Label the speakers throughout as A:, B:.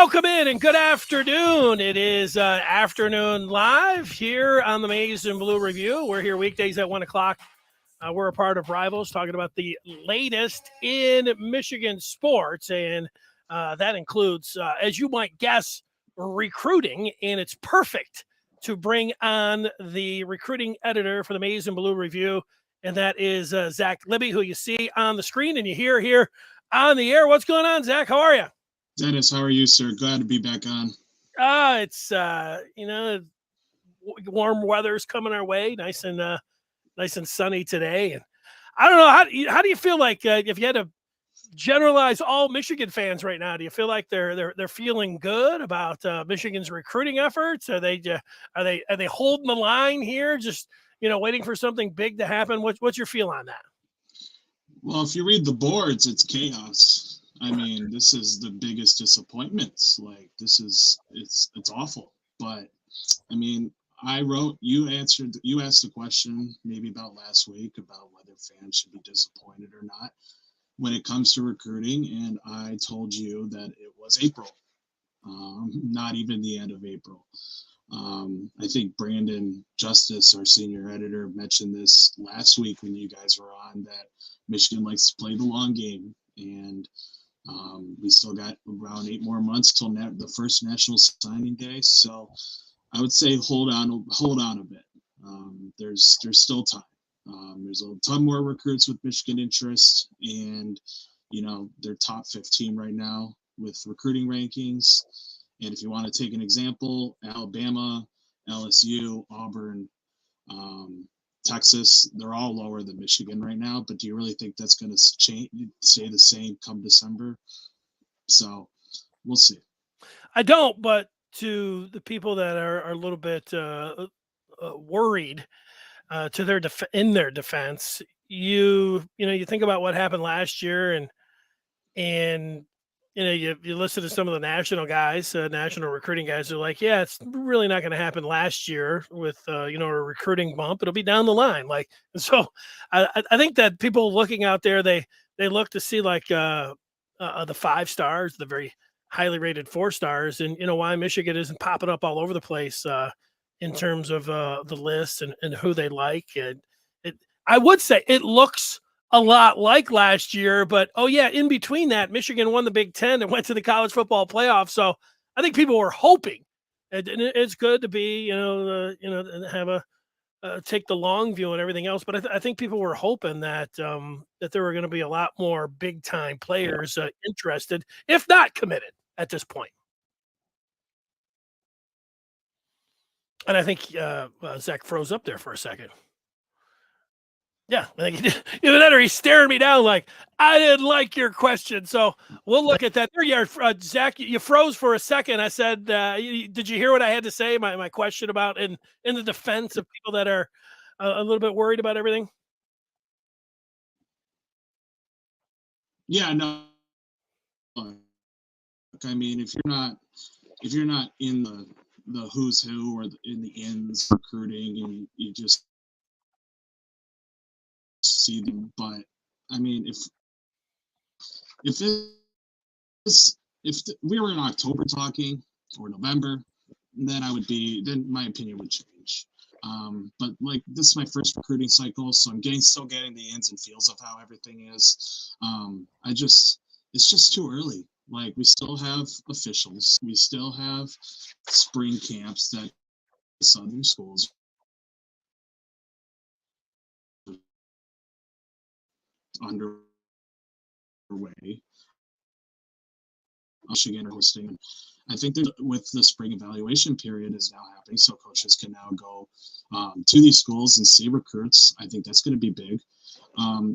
A: Welcome in and good afternoon. It is afternoon live here on the Maize and Blue Review. We're here weekdays at 1 o'clock. We're a part of Rivals, talking about the latest in Michigan sports, and that includes, as you might guess, recruiting, and it's perfect to bring on the recruiting editor for the Maize and Blue Review, and that is Zach Libby, who you see on the screen and you hear here on the air. What's going on, Zach? How are you?
B: Dennis, how are you, sir? Glad to be back on.
A: It's warm weather's coming our way, nice and sunny today. And I don't know, how do you feel like if you had to generalize all Michigan fans right now? Do you feel like they're feeling good about Michigan's recruiting efforts? Are they holding the line here, just waiting for something big to happen? What's your feel on that?
B: Well, if you read the boards, it's chaos. I mean, this is the biggest disappointments. Like, it's awful. But I mean, you asked the question maybe about last week about whether fans should be disappointed or not when it comes to recruiting, and I told you that it was April, not even the end of April. I think Brandon Justice, our senior editor, mentioned this last week when you guys were on, that Michigan likes to play the long game, and we still got around 8 more months till the first national signing day. So I would say hold on a bit. There's still time. There's a ton more recruits with Michigan interest, and they're top 15 right now with recruiting rankings. And if you want to take an example, Alabama, LSU, Auburn, Texas, they're all lower than Michigan right now. But do you really think that's going to stay the same come December? So we'll see.
A: I don't, but to the people that are a little bit worried, in their defense, you think about what happened last year, and you listen to some of the national guys, national recruiting guys are like, yeah, it's really not going to happen last year with a recruiting bump. It'll be down the line. And so I think that people looking out there, they look to see like the 5 stars, the very highly rated 4 stars, and why Michigan isn't popping up all over the place in terms of the list and who they like. And I would say it looks a lot like last year, but in between that, Michigan won the Big Ten and went to the college football playoff. So I think people were hoping, and it's good to be, have a take the long view and everything else. But I think people were hoping that that there were going to be a lot more big time players interested, if not committed, at this point. And I think Zach froze up there for a second. Yeah, I think either that or he's staring me down like, I didn't like your question. So we'll look at that. There you are, Zach. You froze for a second. I said, did you hear what I had to say? My question about in the defense of people that are a little bit worried about everything.
B: Yeah, no. I mean, if you're not in the who's who or in the ins recruiting, and you just see them. But I mean, if we were in October talking, or November, then my opinion would change. But like, this is my first recruiting cycle, so I'm still getting the ins and feels of how everything is. It's just too early. Like, we still have officials, we still have spring camps that Southern schools underway. Michigan are hosting. I think that with the spring evaluation period is now happening, so coaches can now go to these schools and see recruits. I think that's going to be big.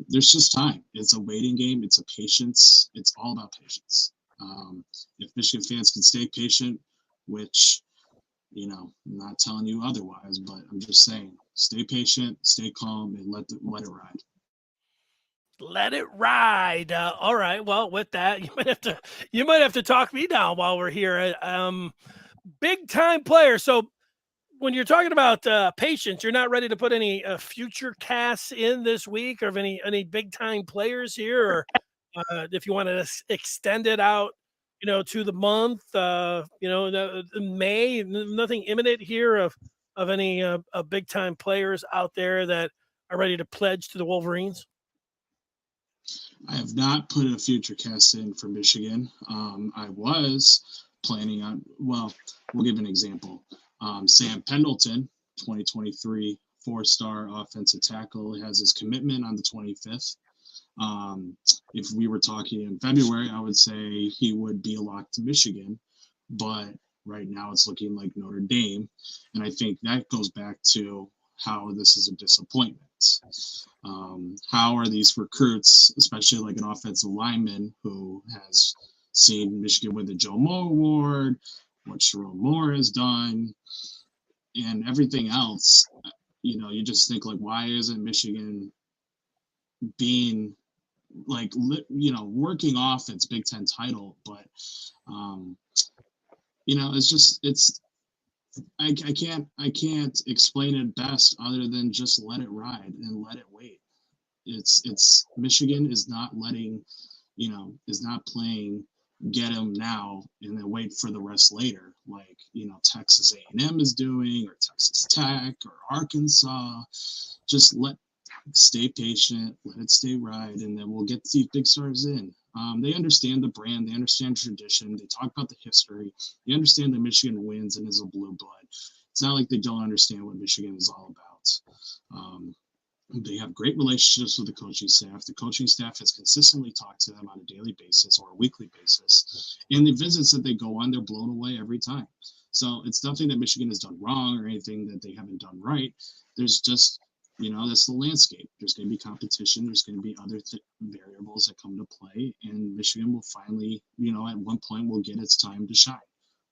B: There's just time. It's a waiting game. It's a patience. It's all about patience. If Michigan fans can stay patient, which, I'm not telling you otherwise, but I'm just saying, stay patient, stay calm, and let it ride.
A: Let it ride. All right. Well, with that, you might have to talk me down while we're here. Big time player. So when you're talking about patience, you're not ready to put any future casts in this week, or of any big time players here, or if you want to extend it out to the month, May, nothing imminent here of any big time players out there that are ready to pledge to the Wolverines?
B: I have not put a future cast in for Michigan. I was planning on, well, we'll give an example. Sam Pendleton, 2023 four-star offensive tackle, has his commitment on the 25th. If we were talking in February, I would say he would be a lock to Michigan, but right now it's looking like Notre Dame. And I think that goes back to how this is a disappointment. How are these recruits, especially like an offensive lineman who has seen Michigan win the Joe Moe Award, what Sharon Moore has done, and everything else, you just think like, why isn't Michigan being like, working off its Big Ten title? But, I can't explain it best other than just let it ride and let it wait. It's Michigan is not letting, is not playing get them now and then wait for the rest later, like Texas A&M is doing, or Texas Tech, or Arkansas. Just stay patient, let it stay right, and then we'll get these big stars in. They understand the brand, they understand tradition, they talk about the history, they understand that Michigan wins and is a blue blood. It's not like they don't understand what Michigan is all about. They have great relationships with the coaching staff. The coaching staff has consistently talked to them on a daily basis or a weekly basis. And the visits that they go on, they're blown away every time. So it's nothing that Michigan has done wrong or anything that they haven't done right. There's just, that's the landscape. There's going to be competition. There's going to be other variables that come to play. And Michigan will finally, at one point, will get its time to shine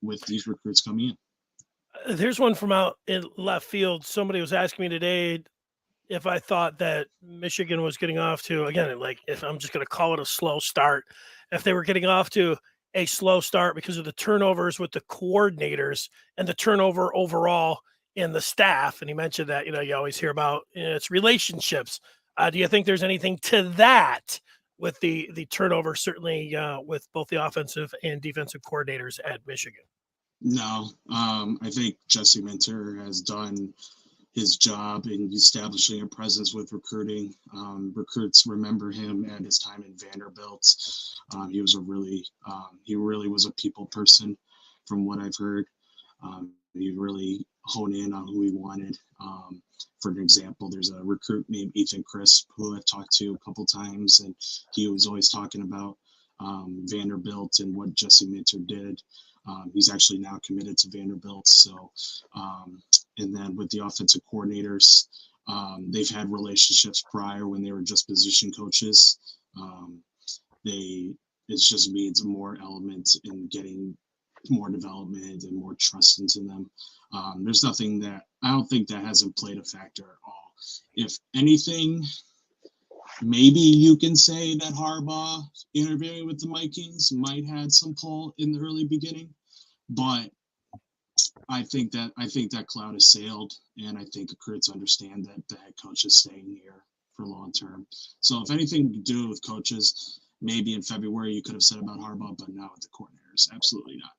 B: with these recruits coming in.
A: There's one from out in left field. Somebody was asking me today if I thought that Michigan was getting off to, again, like, if I'm just going to call it a slow start, if they were getting off to a slow start because of the turnovers with the coordinators and the turnover overall in the staff. And he mentioned that, you always hear about it's relationships. Do you think there's anything to that with the turnover, certainly with both the offensive and defensive coordinators at Michigan?
B: No, I think Jesse Minter has done his job in establishing a presence with recruiting. Recruits remember him at his time in Vanderbilt. He really was a people person, from what I've heard. He really honed in on who he wanted. For an example, there's a recruit named Ethan Crisp who I've talked to a couple times, and he was always talking about Vanderbilt and what Jesse Minter did. He's actually now committed to Vanderbilt. So, and then with the offensive coordinators, they've had relationships prior when they were just position coaches. It just means more element in getting more development and more trust into them. There's nothing that I don't think that hasn't played a factor at all. If anything, maybe you can say that Harbaugh interviewing with the Vikings might had some pull in the early beginning, but I think that cloud has sailed, and I think recruits understand that the head coach is staying here for long term. So if anything to do with coaches, maybe in February you could have said about Harbaugh, but now with the coordinators, absolutely not.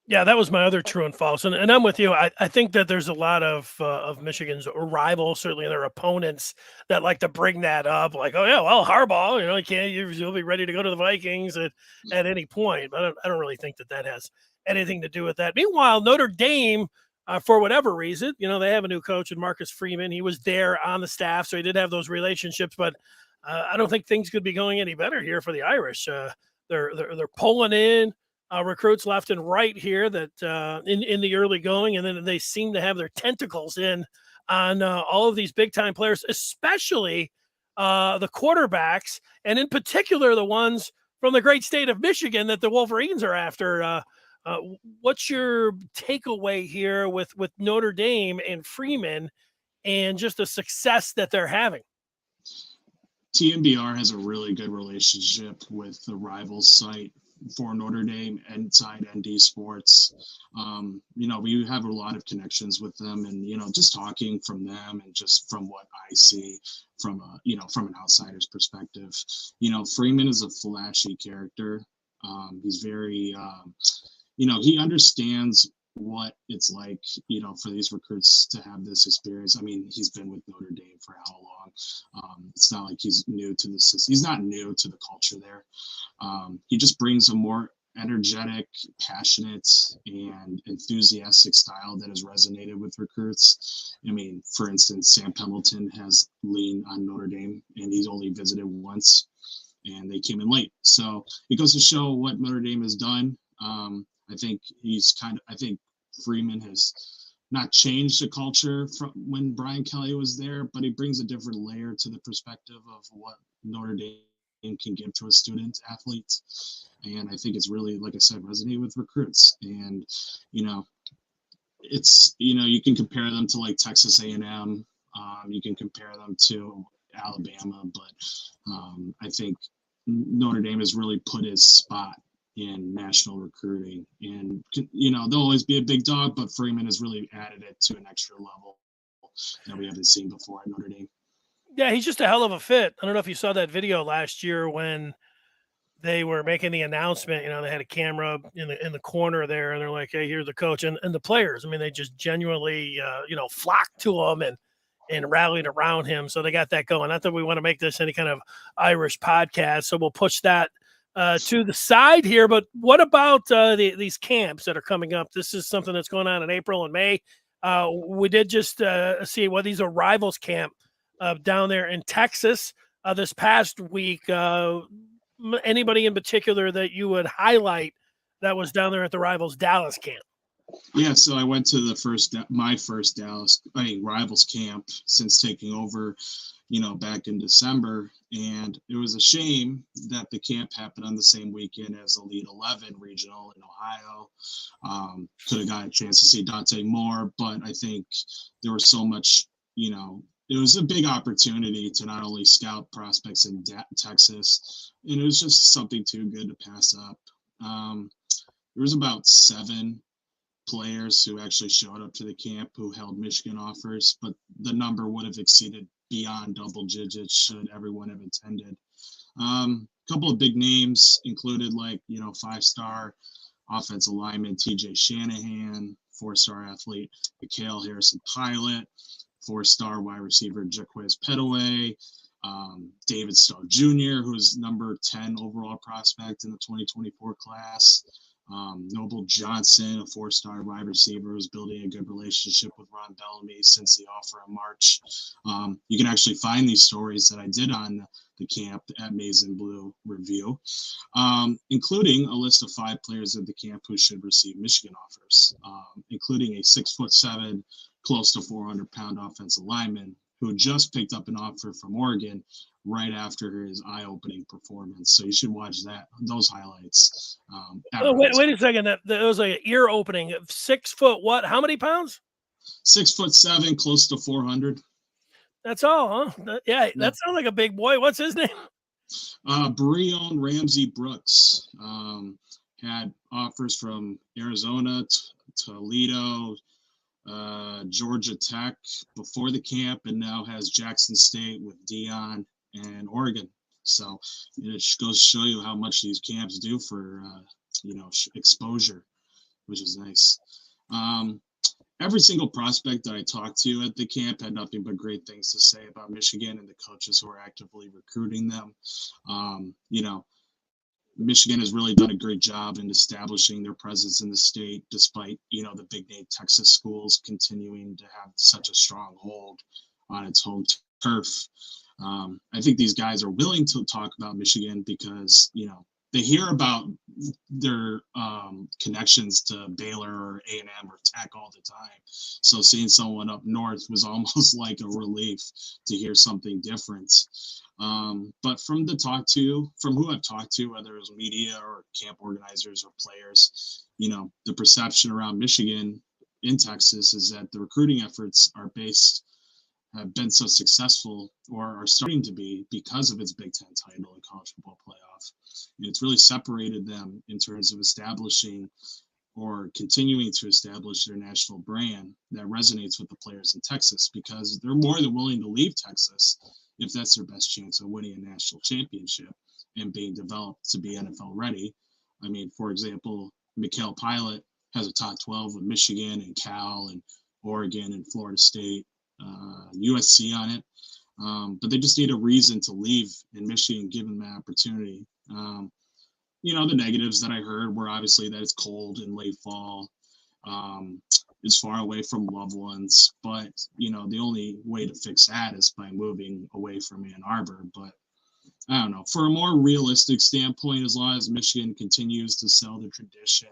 A: Yeah, that was my other true and false, and I'm with you. I think that there's a lot of Michigan's rivals, certainly their opponents, that like to bring that up, like, oh yeah, well, Harbaugh, he can't, you'll be ready to go to the Vikings at any point. But I don't really think that has anything to do with that. Meanwhile, Notre Dame, for whatever reason, they have a new coach in Marcus Freeman. He was there on the staff, so he did have those relationships. But I don't think things could be going any better here for the Irish. They're pulling in recruits left and right here that in the early going, and then they seem to have their tentacles in on all of these big time players, especially the quarterbacks, and in particular the ones from the great state of Michigan that the Wolverines are after. What's your takeaway here with Notre Dame and Freeman and just the success that they're having?
B: TMBR has a really good relationship with the rivals site for Notre Dame, Inside ND Sports. We have a lot of connections with them, and just talking from them and just from what I see from an outsider's perspective, Freeman is a flashy character. He's very, he understands what it's like, for these recruits to have this experience. I mean, he's been with Notre Dame for how long? It's not like he's new to the system. He's not new to the culture there. He just brings a more energetic, passionate, and enthusiastic style that has resonated with recruits. I mean, for instance, Sam Pendleton has leaned on Notre Dame, and he's only visited once, and they came in late. So it goes to show what Notre Dame has done. I think I think Freeman has not changed the culture from when Brian Kelly was there, but he brings a different layer to the perspective of what Notre Dame can give to a student athlete. And I think it's really, like I said, resonating with recruits. And, you can compare them to like Texas A&M. You can compare them to Alabama, but I think Notre Dame has really put his spot in national recruiting, and they'll always be a big dog, but Freeman has really added it to an extra level that we haven't seen before at Notre Dame.
A: Yeah, he's just a hell of a fit. I don't know if you saw that video last year when they were making the announcement. They had a camera in the corner there, and they're like, "Hey, here's the coach," and the players. I mean, they just genuinely, flocked to him and rallied around him. So they got that going. Not that we want to make this any kind of Irish podcast, so we'll push that to the side here. But what about these camps that are coming up? This is something that's going on in April and May. We did just see these are Rivals camp down there in Texas this past week. Anybody in particular that you would highlight that was down there at the Rivals Dallas camp?
B: Yeah, so I went to my first Rivals camp since taking over, back in December, and it was a shame that the camp happened on the same weekend as Elite 11 regional in Ohio. Could have got a chance to see Dante Moore, but I think there was so much, it was a big opportunity to not only scout prospects in Texas, and it was just something too good to pass up. There was about 7 players who actually showed up to the camp who held Michigan offers, but the number would have exceeded beyond double digits should everyone have attended. A couple of big names included 5-star offensive lineman TJ Shanahan, 4-star athlete Mikhail Harrison-Pilot, 4-star wide receiver Jaquez Petaway, David Starr Jr., who's number 10 overall prospect in the 2024 class. Noble Johnson, a 4-star wide receiver, who's building a good relationship with Ron Bellamy since the offer in March. You can actually find these stories that I did on the camp at Maize and Blue Review, including a list of 5 players at the camp who should receive Michigan offers, including a 6'7", close to 400-pound offensive lineman who just picked up an offer from Oregon right after his eye-opening performance. So you should watch those highlights.
A: Wait a second. That was an ear opening. 6 foot what? How many pounds?
B: 6'7", close to 400.
A: That's all, huh? Yeah, that sounds like a big boy. What's his name?
B: Breon Ramsey Brooks had offers from Arizona, Toledo, Georgia Tech before the camp, and now has Jackson State with Dion and Oregon. So it goes to show you how much these camps do for exposure, which is nice. Every single prospect that I talked to at the camp had nothing but great things to say about Michigan and the coaches who are actively recruiting them. Michigan has really done a great job in establishing their presence in the state, despite, the big name Texas schools continuing to have such a strong hold on its home turf. I think these guys are willing to talk about Michigan because, they hear about their connections to Baylor or A&M or Tech all the time. So seeing someone up north was almost like a relief to hear something different. But from who I've talked to, whether it was media or camp organizers or players, the perception around Michigan in Texas is that the recruiting efforts have been so successful, or are starting to be, because of its Big Ten title and college football playoff. And it's really separated them in terms of establishing or continuing to establish their national brand that resonates with the players in Texas, because they're more than willing to leave Texas if that's their best chance of winning a national championship and being developed to be NFL ready. I mean, for example, Mikhail Pilot has a top 12 with Michigan and Cal and Oregon and Florida State, USC on it. But they just need a reason to leave in Michigan, given the opportunity. The negatives that I heard were obviously that it's cold in late fall. It's far away from loved ones, but the only way to fix that is by moving away from Ann Arbor. But I don't know. For a more realistic standpoint, as long as Michigan continues to sell the tradition,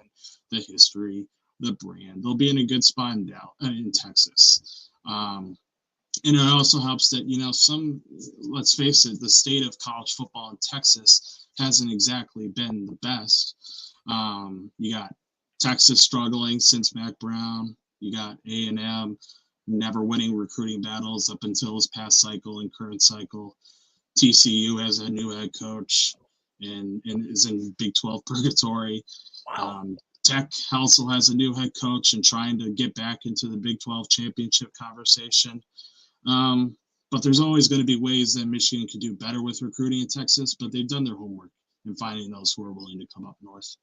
B: the history, the brand, they'll be in a good spot in Texas. And it also helps that let's face it, the state of college football in Texas hasn't exactly been the best. You got Texas struggling since Mac Brown. You got A&M never winning recruiting battles up until this past cycle and current cycle. TCU has a new head coach and is in Big 12 purgatory.
A: Wow.
B: Tech also has a new head coach and trying to get back into the Big 12 championship conversation. But there's always going to be ways that Michigan could do better with recruiting in Texas, but they've done their homework in finding those who are willing to come up north.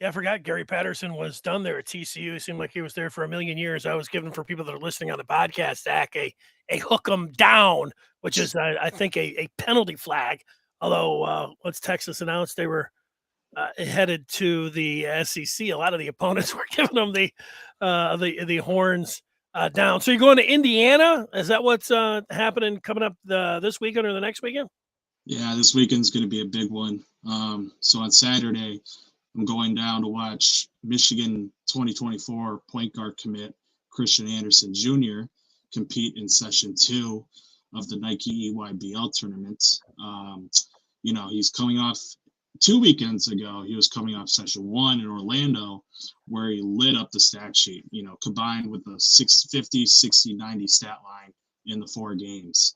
A: Yeah, I forgot Gary Patterson was done there at TCU. It seemed like he was there for a million years. I was given, for people that are listening on the podcast, Zach, a hook 'em down, which is, I think, a penalty flag. Although once Texas announced they were headed to the SEC, a lot of the opponents were giving them the horns down. So you're going to Indiana? Is that what's happening coming up this weekend or the next weekend?
B: Yeah, this weekend's going to be a big one. So on Saturday, I'm going down to watch Michigan 2024 point guard commit Christian Anderson Jr. compete in session 2 of the Nike EYBL tournament. He's coming off 2 weekends ago. He was coming off session 1 in Orlando, where he lit up the stat sheet, combined with the 650, 60, 90 stat line in the 4 games.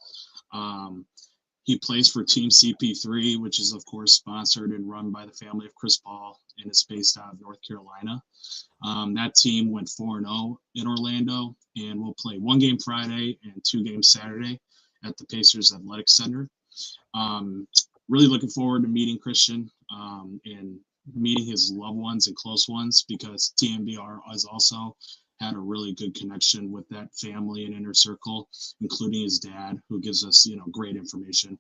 B: He plays for Team CP3, which is, of course, sponsored and run by the family of Chris Paul, and it's based out of North Carolina. That team went 4-0 in Orlando, and will play 1 game Friday and 2 games Saturday at the Pacers Athletic Center. Really looking forward to meeting Christian and meeting his loved ones and close ones, because TMBR has also had a really good connection with that family and inner circle, including his dad, who gives us, great information.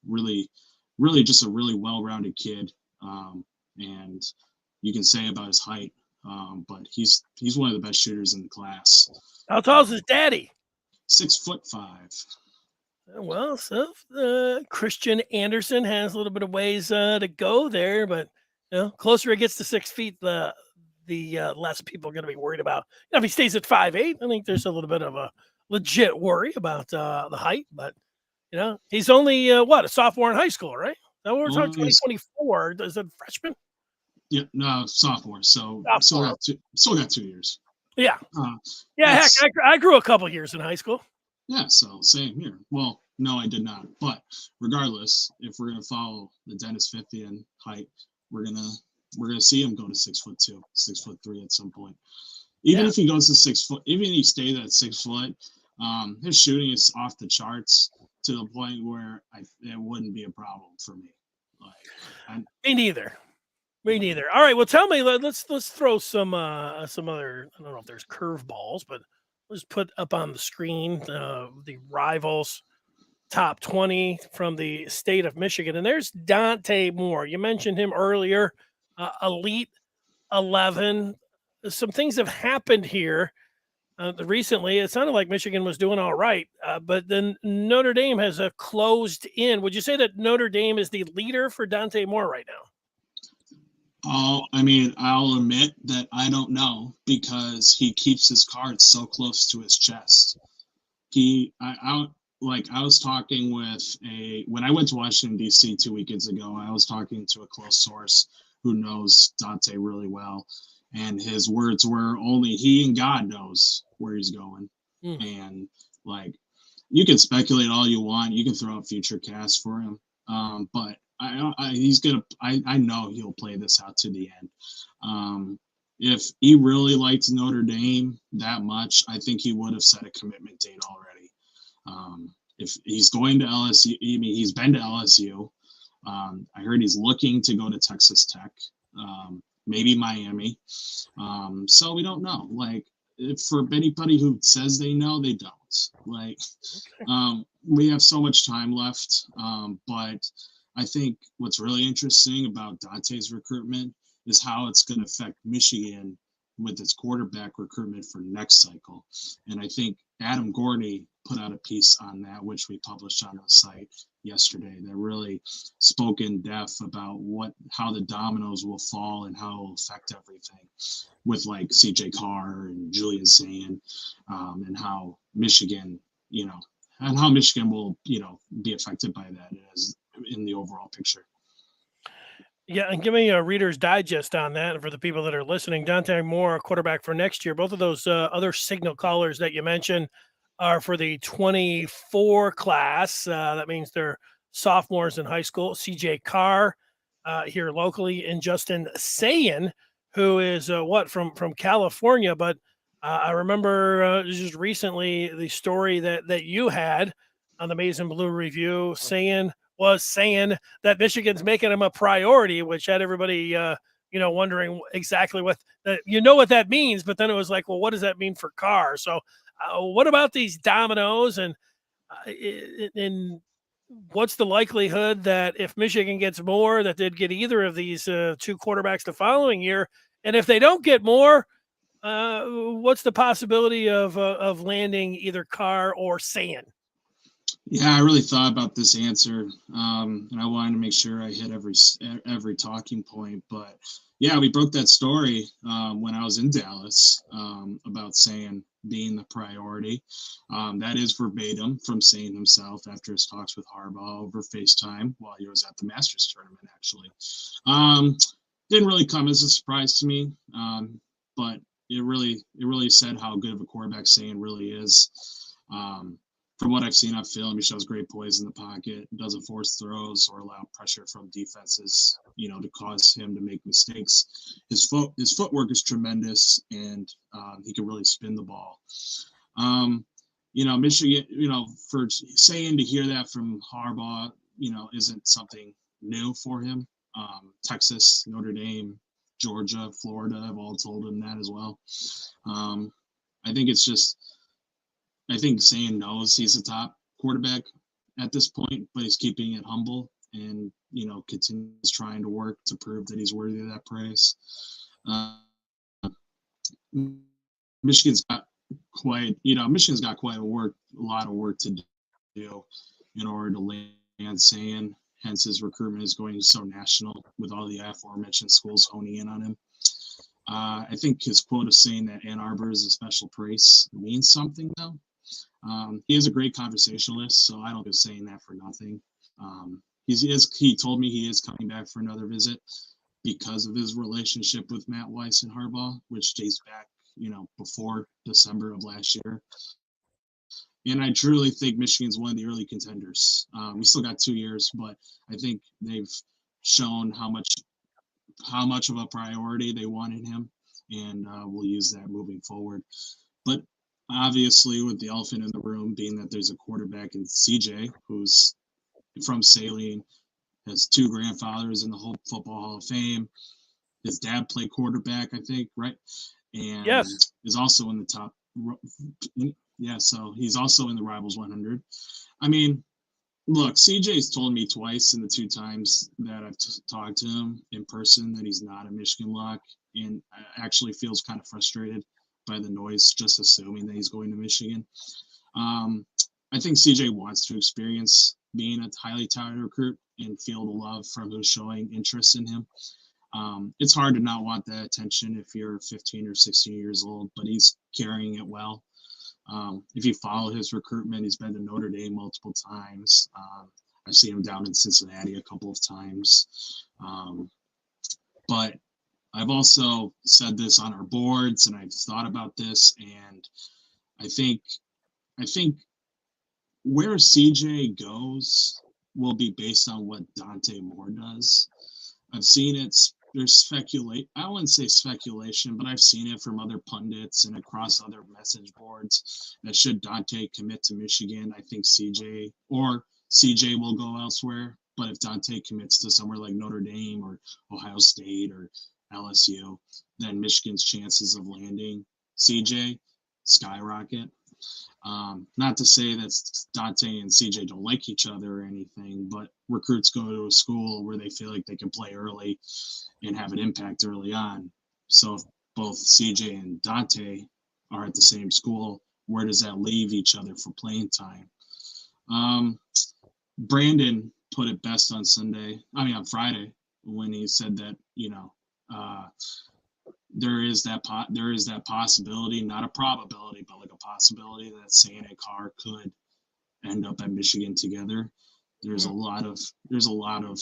B: Really just a really well-rounded kid. And you can say about his height, but he's one of the best shooters in the class.
A: How tall is his daddy?
B: 6'5".
A: Well, so Christian Anderson has a little bit of ways to go there, but closer it gets to 6 feet, the less people are going to be worried about. If he stays at 5'8", I think there's a little bit of a legit worry about the height. But he's only a sophomore in high school, right? Now we're talking 2024. Is it freshman?
B: Yeah, no, sophomore. So
A: sophomore.
B: Still got 2 years.
A: Yeah, Heck, I grew a couple years in high school.
B: Yeah, so same here. Well, no, I did not. But regardless, if we're gonna follow the Dennis Fithian height, we're gonna see him go to 6'2", 6'3" at some point. Even if he goes to 6 foot, even if he stays at 6 foot, his shooting is off the charts to the point where it wouldn't be a problem for me.
A: Me neither. All right, well, tell me. Let's throw some other. I don't know if there's curveballs, but let's put up on the screen the rivals top 20 from the state of Michigan. And there's Dante Moore. You mentioned him earlier. Elite 11. Some things have happened here recently. It sounded like Michigan was doing all right, but then Notre Dame has closed in. Would you say that Notre Dame is the leader for Dante Moore right now?
B: I'll admit that I don't know, because he keeps his cards so close to his chest. I was talking when I went to Washington, D.C. 2 weekends ago, I was talking to a close source who knows Dante really well. And his words were, only he and God knows where he's going. And you can speculate all you want. You can throw out future casts for him. But I know he'll play this out to the end. If he really liked Notre Dame that much, I think he would have set a commitment date already. If he's going to LSU, he's been to LSU. I heard he's looking to go to Texas Tech, maybe Miami. So we don't know. Like, if for anybody who says they know, they don't. Like, we have so much time left, but I think what's really interesting about Dante's recruitment is how it's going to affect Michigan with its quarterback recruitment for next cycle. And I think Adam Gorney put out a piece on that, which we published on the site yesterday, that really spoke in depth about how the dominoes will fall and how it will affect everything with like CJ Carr and Julian Sayin, and how Michigan, and how Michigan will, be affected by that as in the overall picture.
A: Yeah, and give me a Reader's Digest on that. And for the people that are listening, Dante Moore, quarterback for next year. Both of those other signal callers that you mentioned are for the 24 class. That means they're sophomores in high school. CJ Carr here locally, and Justin Sayin, who is from California. But I remember just recently the story that you had on the Maize and Blue Review, saying that Michigan's making him a priority, which had everybody, wondering exactly what that means. But then it was like, well, what does that mean for Carr? So, what about these dominoes, and what's the likelihood that if Michigan gets more, that they'd get either of these two quarterbacks the following year? And if they don't get more, what's the possibility of landing either Carr or Sayin?
B: Yeah, I really thought about this answer, and I wanted to make sure I hit every talking point. But yeah, we broke that story when I was in Dallas about Sayin being the priority. That is verbatim from Sayin himself after his talks with Harbaugh over FaceTime while he was at the Masters tournament. Actually, didn't really come as a surprise to me, but it really said how good of a quarterback Sayin really is. From what I've seen on film, he shows great poise in the pocket, doesn't force throws or allow pressure from defenses, to cause him to make mistakes. His footwork is tremendous, and he can really spin the ball. Michigan, for Sayin to hear that from Harbaugh, isn't something new for him. Texas, Notre Dame, Georgia, Florida have all told him that as well. I think Sayin knows he's a top quarterback at this point, but he's keeping it humble and, continues trying to work to prove that he's worthy of that praise. Michigan's got quite a lot of work to do in order to land Sayin. Hence, his recruitment is going so national with all the aforementioned schools honing in on him. I think his quote of saying that Ann Arbor is a special place means something, though. He is a great conversationalist, so I don't think he's saying that for nothing. He told me he is coming back for another visit because of his relationship with Matt Weiss and Harbaugh, which dates back, before December of last year. And I truly think Michigan's one of the early contenders. We still got 2 years, but I think they've shown how much of a priority they want in him, and we'll use that moving forward. But obviously, with the elephant in the room being that there's a quarterback in CJ who's from Saline, has 2 grandfathers in the whole Football Hall of Fame. His dad played quarterback, I think, right? And
A: yes,
B: is also in the top. Yeah, so he's also in the Rivals 100. I mean, look, CJ's told me twice in the 2 times that I've talked to him in person that he's not a Michigan lock, and actually feels kind of frustrated by the noise, just assuming that he's going to Michigan. I think CJ wants to experience being a highly touted recruit and feel the love from who's showing interest in him. It's hard to not want that attention if you're 15 or 16 years old, but he's carrying it well. If you follow his recruitment, he's been to Notre Dame multiple times. I've seen him down in Cincinnati a couple of times. But I've also said this on our boards, and I've thought about this, and I think where CJ goes will be based on what Dante Moore does. I've seen it. There's I wouldn't say speculation, but I've seen it from other pundits and across other message boards that should Dante commit to Michigan, I think CJ will go elsewhere. But if Dante commits to somewhere like Notre Dame or Ohio State or LSU, then Michigan's chances of landing CJ skyrocket. Not to say that Dante and CJ don't like each other or anything, but recruits go to a school where they feel like they can play early and have an impact early on. So if both CJ and Dante are at the same school, where does that leave each other for playing time? Brandon put it best on Friday, when he said that, there is that possibility, not a probability, but like a possibility that Sayin and Carr could end up at Michigan together. There's a lot of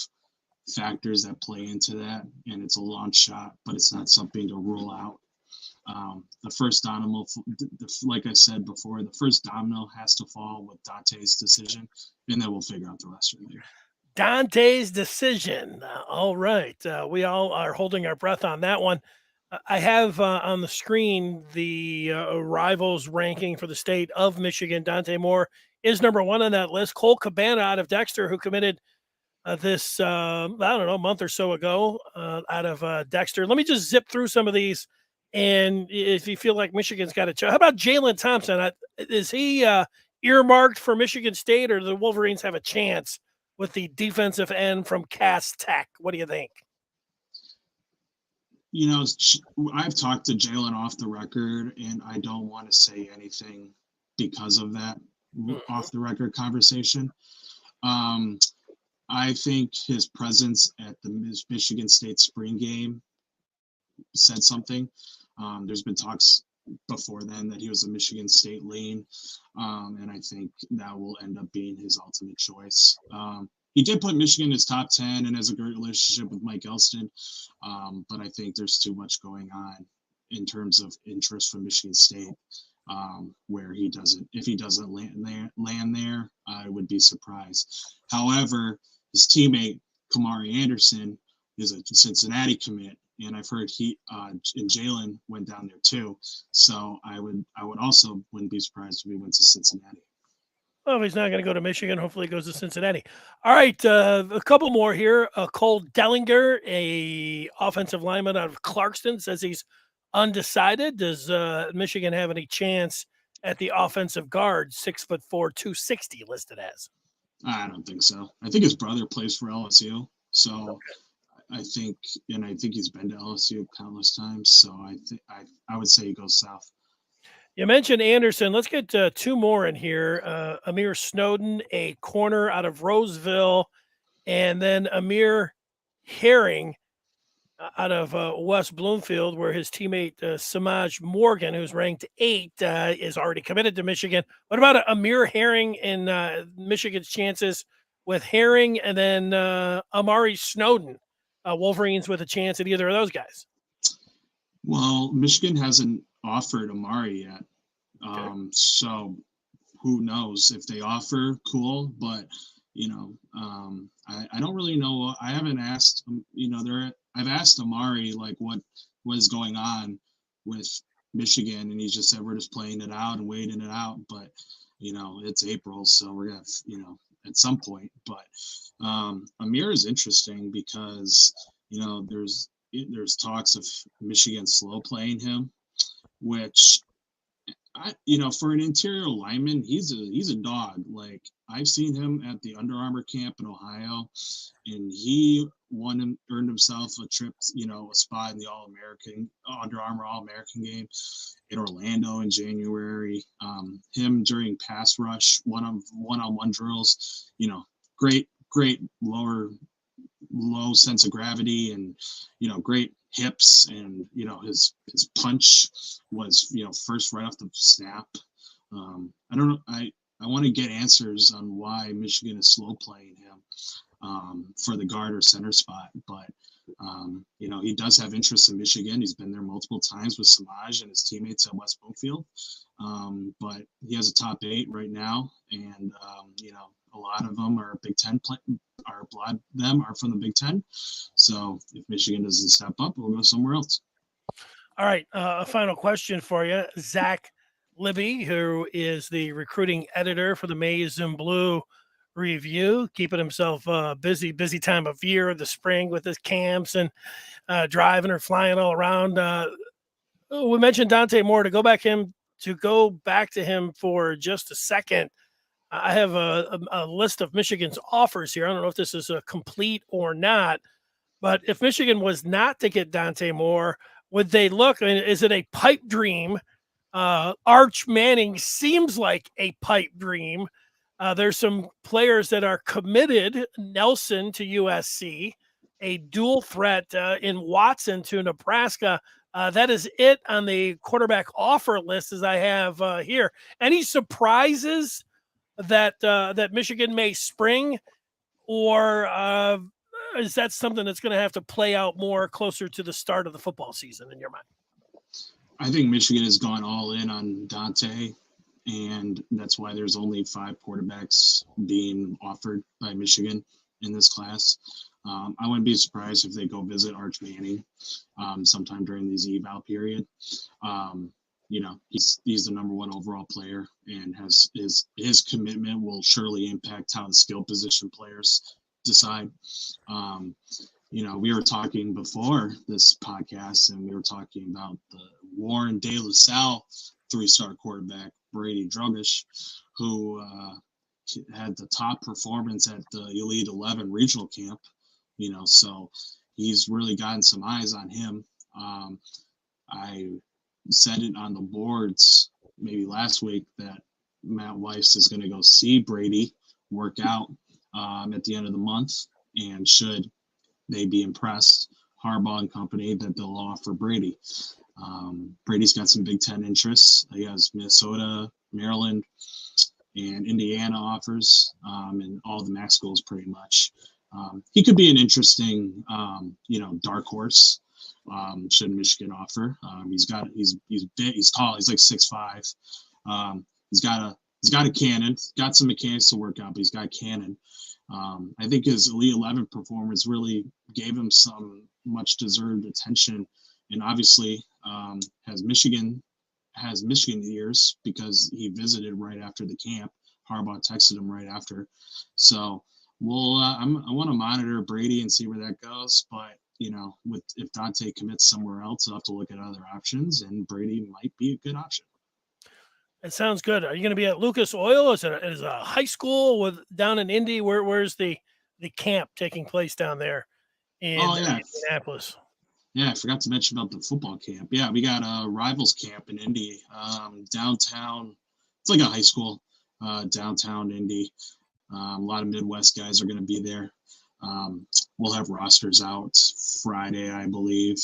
B: factors that play into that, and it's a long shot, but it's not something to rule out. The first domino, like I said before, the first domino has to fall with Dante's decision, and then we'll figure out the rest from there.
A: Dante's decision. All right. We all are holding our breath on that one. I have on the screen the rivals ranking for the state of Michigan. Dante Moore is number one on that list. Cole Cabana out of Dexter, who committed this, I don't know, a month or so ago out of Dexter. Let me just zip through some of these. And if you feel like Michigan's got a chance, how about Jalen Thompson? Is he earmarked for Michigan State, or do the Wolverines have a chance with the defensive end from Cass Tech? What do you think?
B: I've talked to Jalen off the record, and I don't want to say anything because of that off the record conversation. I think his presence at the Michigan State spring game said something. There's been talks before then that he was a Michigan State lean, and I think that will end up being his ultimate choice. He did put Michigan in his top 10 and has a great relationship with Mike Elston, but I think there's too much going on in terms of interest from Michigan State, where if he doesn't land there, I would be surprised. However, his teammate Kamari Anderson is a Cincinnati commit, and I've heard he and Jalen went down there too. So I wouldn't be surprised if he went to Cincinnati.
A: Well, if he's not going to go to Michigan, hopefully he goes to Cincinnati. All right, a couple more here. Cole Dellinger, a offensive lineman out of Clarkston, says he's undecided. Does Michigan have any chance at the offensive guard, 6'4", 260 listed as?
B: I don't think so. I think his brother plays for LSU, so okay. I think he's been to LSU countless times. So I would say he goes south.
A: You mentioned Anderson. Let's get two more in here. Amir Snowden, a corner out of Roseville, and then Amir Herring out of West Bloomfield, where his teammate Samaj Morgan, who's ranked 8, is already committed to Michigan. What about Amir Herring in Michigan's chances with Herring and then Amare Snowden? Wolverines with a chance at either of those guys?
B: Well, Michigan hasn't offered Amare yet. Okay. So who knows if they offer, cool. But, I don't really know. I haven't asked, I've asked Amare, like, what is going on with Michigan. And he just said, we're just playing it out and waiting it out. But, it's April, so we're going to, at some point. But Amir is interesting because, there's talks of Michigan slow playing him, which for an interior lineman, he's a dog. Like, I've seen him at the Under Armour camp in Ohio, and he earned himself a trip, a spot in the Under Armour All-American game in Orlando in January. Him during pass rush, one-on-one drills, great low sense of gravity, and great hips, and his punch was first right off the snap. I don't know. I want to get answers on why Michigan is slow playing him for the guard or center spot, but he does have interest in Michigan. He's been there multiple times with Samaj and his teammates at West Bloomfield, but he has a top 8 right now, and a lot of them are Big Ten are from the Big Ten. So if Michigan doesn't step up, we'll go somewhere else.
A: All right. A final question for you. Zach Libby, who is the recruiting editor for the Maize and Blue review, keeping himself busy time of year, the spring with his camps and driving or flying all around. We mentioned Dante Moore. To go back to him for just a second. I have a list of Michigan's offers here. I don't know if this is a complete or not, but if Michigan was not to get Dante Moore, would they look? I mean, is it a pipe dream? Arch Manning seems like a pipe dream. There's some players that are committed. Nelson to USC, a dual threat in Watson to Nebraska. That is it on the quarterback offer list as I have here. Any surprises that Michigan may spring, or is that something that's going to have to play out more closer to the start of the football season in your mind?
B: I think Michigan has gone all in on Dante, and that's why there's only 5 quarterbacks being offered by Michigan in this class. I wouldn't be surprised if they go visit Arch Manning sometime during these eval period. He's the number 1 overall player, and has his commitment will surely impact how the skill position players decide. We were talking before this podcast, and we were talking about the Warren De La Salle 3-star quarterback, Brady Drugish, who had the top performance at the Elite 11 regional camp, so he's really gotten some eyes on him. I said it on the boards maybe last week that Matt Weiss is going to go see Brady work out at the end of the month, and should they be impressed, Harbaugh and company, that they'll offer Brady. Brady's got some Big Ten interests. He has Minnesota, Maryland, and Indiana offers, and all the MAC schools pretty much. He could be an interesting, dark horse. Should Michigan offer? He's big, he's tall, he's like 6'5". He's got a cannon, got some mechanics to work out, but he's got a cannon. I think his Elite 11 performance really gave him some much deserved attention, and obviously has Michigan ears because he visited right after the camp. Harbaugh texted him right after. So I want to monitor Brady and see where that goes. But if Dante commits somewhere else, I'll have to look at other options, and Brady might be a good option.
A: It sounds good. Are you going to be at Lucas Oil? Is it a high school down in Indy? Where's the camp taking place down there in Indianapolis?
B: Yeah, I forgot to mention about the football camp. Yeah, we got a Rivals camp in Indy, downtown. It's like a high school, downtown Indy. A lot of Midwest guys are going to be there. We'll have rosters out Friday, I believe.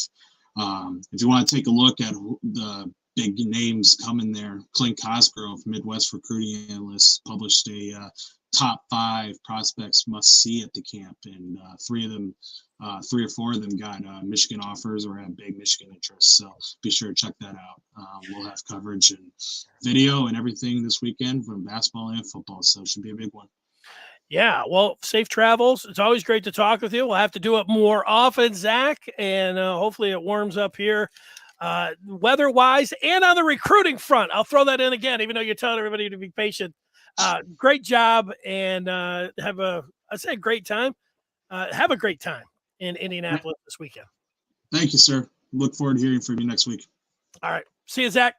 B: If you want to take a look at the big names coming there, Clint Cosgrove, Midwest recruiting analyst, published a top 5 prospects must see at the camp, and 3 or 4 of them got Michigan offers or have big Michigan interests. So be sure to check that out. We'll have coverage and video and everything this weekend from basketball and football, so it should be a big one.
A: Yeah, well, safe travels. It's always great to talk with you. We'll have to do it more often, Zach, and hopefully it warms up here weather-wise and on the recruiting front. I'll throw that in again, even though you're telling everybody to be patient. Great job, and have a great time. Have a great time in Indianapolis this weekend.
B: Thank you, sir. Look forward to hearing from you next week.
A: All right. See you, Zach.